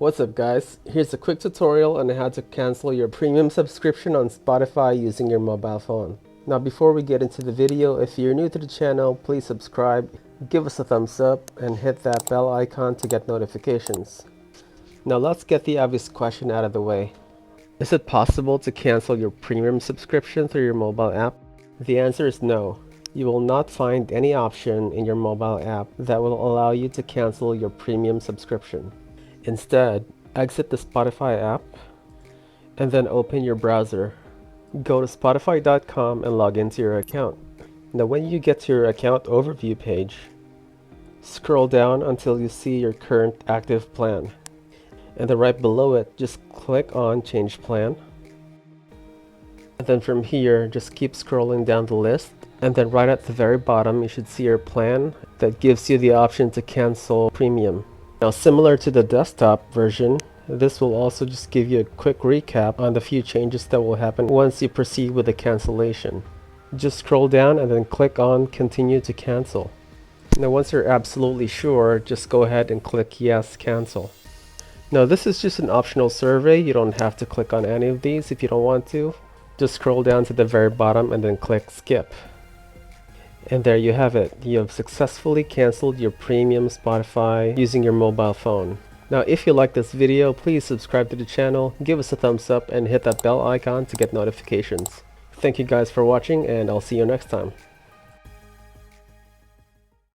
What's up guys, here's a quick tutorial on how to cancel your premium subscription on Spotify using your mobile phone. Now before we get into the video, if you're new to the channel, please subscribe, give us a thumbs up, and hit that bell icon to get notifications. Now let's get the obvious question out of the way. Is it possible to cancel your premium subscription through your mobile app? The answer is no. You will not find any option in your mobile app that will allow you to cancel your premium subscription. Instead, exit the Spotify app and then open your browser. Go to spotify.com and log into your account. Now when you get to your account overview page, scroll down until you see your current active plan. And then right below it, just click on change plan. And then from here, just keep scrolling down the list. And then right at the very bottom, you should see your plan that gives you the option to cancel premium. Now similar to the desktop version, this will also just give you a quick recap on the few changes that will happen once you proceed with the cancellation. Just scroll down and then click on continue to cancel. Now once you're absolutely sure, just go ahead and click yes, cancel. Now this is just an optional survey. You don't have to click on any of these if you don't want to. Just scroll down to the very bottom and then click skip. And there you have it. You have successfully canceled your premium Spotify using your mobile phone. Now if you like this video, please subscribe to the channel, give us a thumbs up, and hit that bell icon to get notifications. Thank you guys for watching, and I'll see you next time.